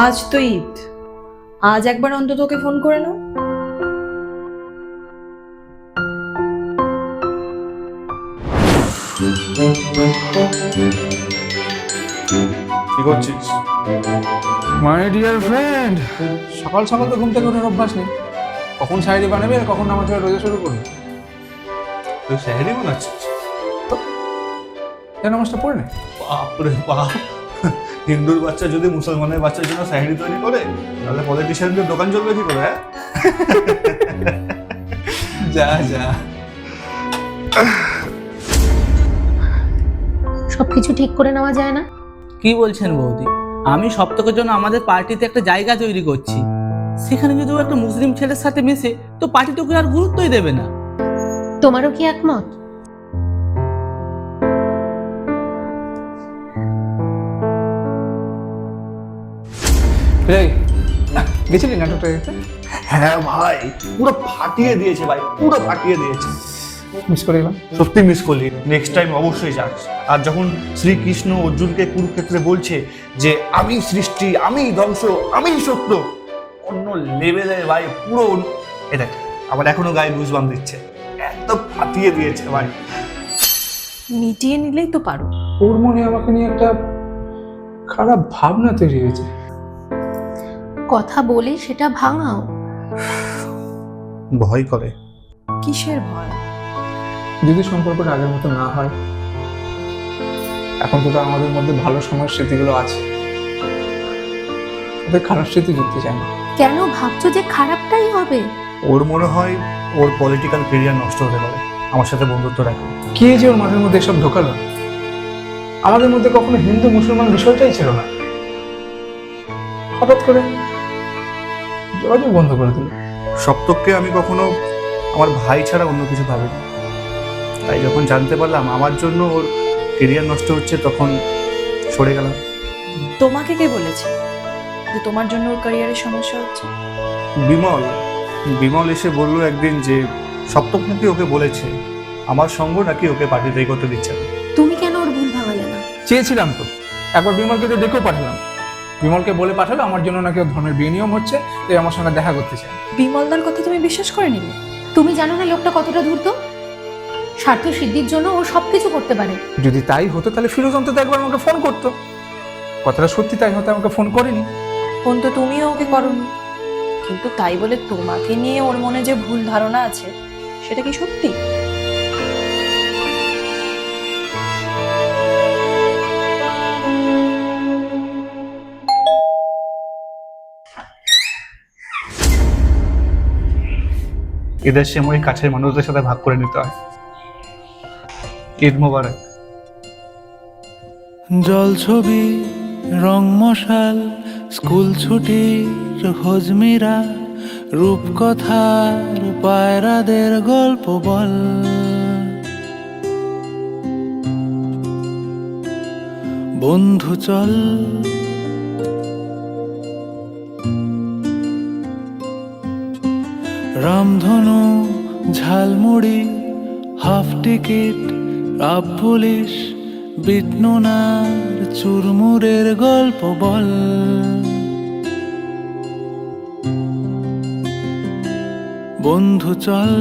আজ তো ঈদ, আজ একবার অন্তত ওকে ফোন করে নাও। কি করছিস? মাই ডিয়ার ফ্রেন্ড, সকাল সকাল তো ঘুম থেকে ওঠার অভ্যাস নেই। কখন শাড়ি বানাবি আর কখন নামাজ পড়া রোজা শুরু করবি? তুই স্যাহারি বানাচ্ছিস? যেন নামাজটা পড়ে নে। বাপরে বাপ, হিন্দুর বাচ্চা যদি মুসলমানের বাচ্চার জন্য স্যাহারি তৈরি করে তাহলে পলিটিশিয়ানদের দোকান চলবে কি করে? যা যা। সবকিছু ঠিক করে নেওয়া যায় না? কি বলছেন বৌদি? আমি সপ্তাহের জন্য আমাদের পার্টিতে একটা জায়গা তৈরি করছি, সেখানে যদি ও একটা মুসলিম ছেলের সাথে মিশে তো পার্টি তোকে আর গুরুত্বই দেবে না। তোমারও কি একমত? এই, গেছিলি নাটকটা দেখতে? হ্যাঁ ভাই, পুরো ফাটিয়ে দিয়েছে ভাই, পুরো ফাটিয়ে দিয়েছে। মিস করে গেলাম। সত্যি মিস করলি, নেক্সট টাইম অবশ্যই যাস। আর যখন শ্রীকৃষ্ণ অর্জুনকে কুরুক্ষেত্রে বলছে যে আমি সৃষ্টি, আমি ধ্বংস, আমি সত্য, অন্য লেভেলে ভাই, পুরো এ দেখ আবার এখনো গায়ে গুজবাম দিচ্ছে, একদম ফাটিয়ে দিয়েছে ভাই। মিটিয়ে নিলেই তো পারো। ওর মনে আমাকে নিয়ে একটা খারাপ ভাবনা তৈরি হয়েছে। কথা বলে সেটা ভাঙাও। ভয় করে। কিসের ভয়? যদি সম্পর্কটা আগের মতো না হয়, এখন তো আমাদের মধ্যে ভালো সময়ের স্মৃতিগুলো আছে, ওদের খারাপ স্মৃতি জুড়তে চায় না। কেন ভাবছো যে খারাপটাই হবে? ওর মনে হয় ওর পলিটিক্যাল কেরিয়ার নষ্ট হতে পারে আমার সাথে বন্ধুত্ব রাখে। কে যে ওর মাথার মধ্যে এসব ঢোকালো? আমাদের মধ্যে কখনো হিন্দু মুসলমান বিষয়টাই ছিল না, হঠাৎ করে যোগাযোগ বন্ধ করে দিল। সপ্তককে আমি কখনো আমার ভাই ছাড়া অন্য কিছু ভাবিনি, তাই যখন জানতে পারলাম আমার জন্য ওর কেরিয়ার নষ্ট হচ্ছে তখন সরে গেলাম। তোমাকে কে বলেছে যে তোমার জন্য ওর ক্যারিয়ারের সমস্যা হচ্ছে? বিমল বিমল এসে বলল একদিন যে সপ্তক নাকি ওকে বলেছে আমার সঙ্গ নাকি ওকে পার্টিতেই করতে দিচ্ছে না। তুমি কেন ওর ভুল ভাঙালে না? চেয়েছিলাম তো, একবার বিমলকে তো ডেকেও পাঠালাম। বিমলকে বলে পাঠালো আমার জন্য নাকি ওর ধর্মের বিনিয়ম হচ্ছে, তাই আমার সঙ্গে দেখা করতে চায়। বিমলদার কথা তুমি বিশ্বাস করে নিলে? তুমি জানো না লোকটা কতটা ধূর্ত? স্বার্থ সিদ্ধির জন্য ও সবকিছু করতে পারে। যদি তাই হতো তাহলে ফিরোজ অন্তত একবার আমাকে ফোন করতো। কথাটা সত্যি, তাই হয়তো আমাকে ফোন করেনি। ফোন তো তুমিও ওকে করোনি, কিন্তু তাই বলে তোমাকে নিয়ে ওর মনে যে ভুল ধারণা আছে সেটা কি সত্যি? এদের সময় কাছের মানুষদের সাথে ভাগ করে নিতে হয়। ঈদ মোবারক। জল ছবি, রং মশাল, স্কুল ছুটির হজমিরা, রূপকথার পায়রাদের গল্প বল। বন্ধু চল, রামধনু, ঝালমুড়ি, হাফ টিকিট, রাব পুলিশ, বিটনুনার চুরমুরের গল্প বল। বন্ধু চল।